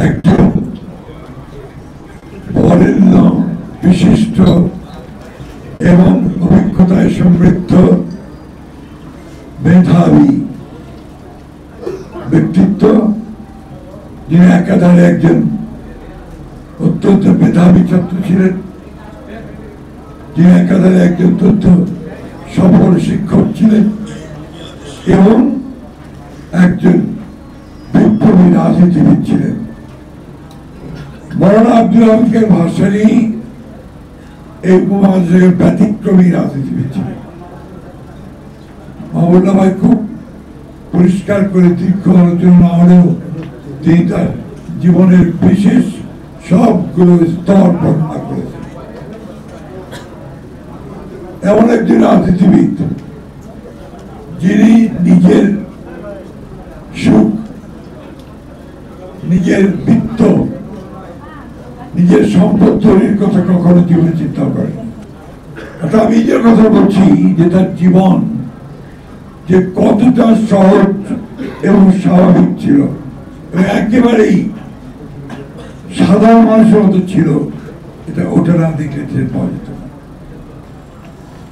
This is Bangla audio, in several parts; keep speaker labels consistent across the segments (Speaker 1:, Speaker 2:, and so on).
Speaker 1: একজন বরেণ্য বিশিষ্ট এবং অভিজ্ঞতায় সমৃদ্ধ মেধাবী ব্যক্তিত্ব, যিনি একাধারে একজন অত্যন্ত মেধাবী ছাত্র ছিলেন, যিনি একাধারে একজন অত্যন্ত সফল শিক্ষক ছিলেন এবং একজন বিপ্লবী রাজনীতিবিদ ছিলেন। মৌলানা আব্দুল হামিদ খান ভাসানী এই উপমহাদেশের ব্যতিক্রমী রাজনীতিবিদ ছিলেন। মাহবুবুল্লাহ ভাই খুব পরিষ্কার করে দীর্ঘ আলোচনা হলেও তিনি তার জীবনের বিশেষ সবগুলো স্তর বর্ণনা করেছেন। এমন একজন রাজনীতিবিদ যিনি নিজের সুখ, নিজের বৃত্ত, নিজের সম্পদ তৈরির কথা কখনো জীবনে চিন্তা করেন। অর্থাৎ আমি নিজের কথা বলছি যে তার জীবন যে কতটা সহজ এবং স্বাভাবিক ছিল এবং একেবারেই সাধারণ মানুষের মতো ছিল, এটা ওটা না দেখলে টের পাওয়া যেত না।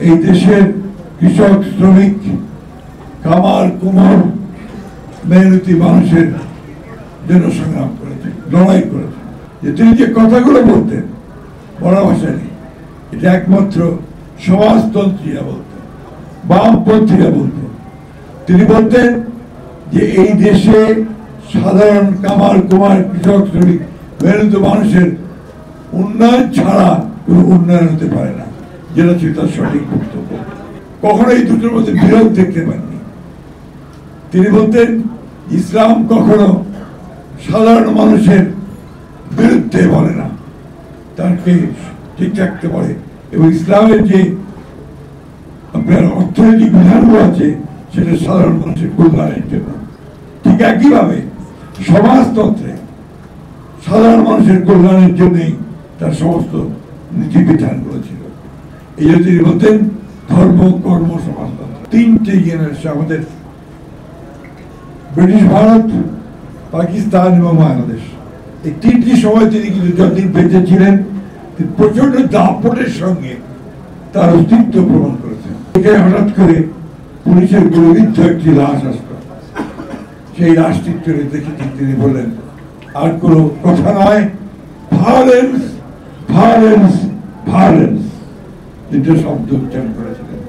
Speaker 1: এই দেশের কৃষক, শ্রমিক, কামার, কুমার, মেহনতি মানুষের জন্য সংগ্রাম করেছেন, লড়াই করেছেন। যে তিনি যে কথাগুলো বলতেন বড় ভাষায়, এটা একমাত্র সমাজতন্ত্রীরা বলতেন, বামপন্থীরা বলতেন। তিনি বলতেন যে এই দেশে সাধারণ কামার, কুমার, কৃষক, শ্রমিক, মেহনতি মানুষের উন্নয়ন ছাড়া কোনো উন্নয়ন হতে পারে না, যেটা ছিল তার সঠিক বক্তব্য। কখনো এই দুটোর মধ্যে বিরোধ দেখতে পাননি। তিনি বলতেন ইসলাম কখনো সাধারণ মানুষের বিরুদ্ধে বলে না, তাকে ঠিক রাখতে বলে, এবং ইসলামের যে আপনার অর্থনৈতিক বিধানগুলো আছে সেটা সাধারণ মানুষের কল্যাণের জন্য। ঠিক একইভাবে সমাজতন্ত্রে সাধারণ মানুষের কল্যাণের জন্যই তার সমস্ত নীতিবিধানগুলো ছিল। এই জন্য তিনি বলতেন ধর্ম, কর্ম, সমাজতন্ত্র, তিনটে জেনারেশন আমাদের ব্রিটিশ ভারত, পাকিস্তান এবং বাংলাদেশ, এই তিনটি সময় তিনি কিন্তু যতদিন বেঁচে ছিলেন প্রচন্ড দাপটের সঙ্গে তার অস্তিত্ব প্রমাণ করেছেন। এখানে হঠাৎ করে পুলিশের গুলিবিদ্ধ একটি লাশ আসলো, সেই লাশটির চলে দেখে তিনি বললেন আর কোনো কথা নয়, ভায়োলেন্স, ভায়োলেন্স, ভায়োলেন্স, তিনটে শব্দ উচ্চারণ করেছিলেন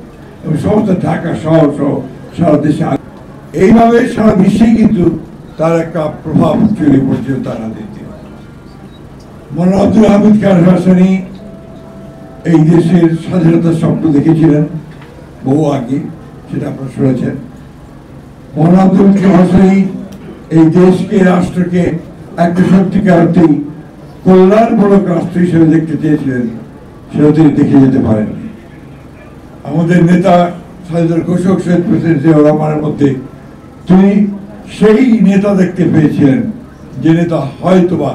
Speaker 1: এবং সমস্ত ঢাকা শহর সহ সারা দেশে এইভাবে সারা বিশ্বেই কিন্তু তার একটা প্রভাব ছড়িয়ে পড়ছিল তার রাজনীতি। মৌলানা আব্দুল হামিদ খান ভাসানী এই দেশের স্বাধীনতার স্বপ্ন দেখেছিলেন বহু আগে, সেটা আপনারা শুনেছেন। মৌলানা আব্দুল হামিদ খান ভাসানী এই দেশকে, রাষ্ট্রকে একটা সত্যিকার অর্থেই কল্যাণমূলক রাষ্ট্র হিসেবে দেখতে চেয়েছিলেন, সেটা তিনি দেখে যেতে পারেননি। আমাদের নেতা স্বাধীনতার ঘোষক শহীদ প্রেসিডেন্ট জিয়াউর রহমানের মধ্যে তিনি সেই নেতা দেখতে পেয়েছিলেন যে নেতা হয়তোবা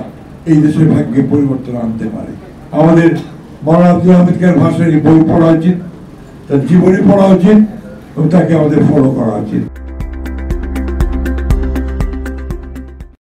Speaker 1: এই দেশের ভাগ্যে পরিবর্তন আনতে পারে। আমাদের মৌলানা আব্দুল হামিদ খান ভাসানীর বই পড়া উচিত, তার জীবনী পড়া উচিত এবং তাকে আমাদের ফলো করা উচিত।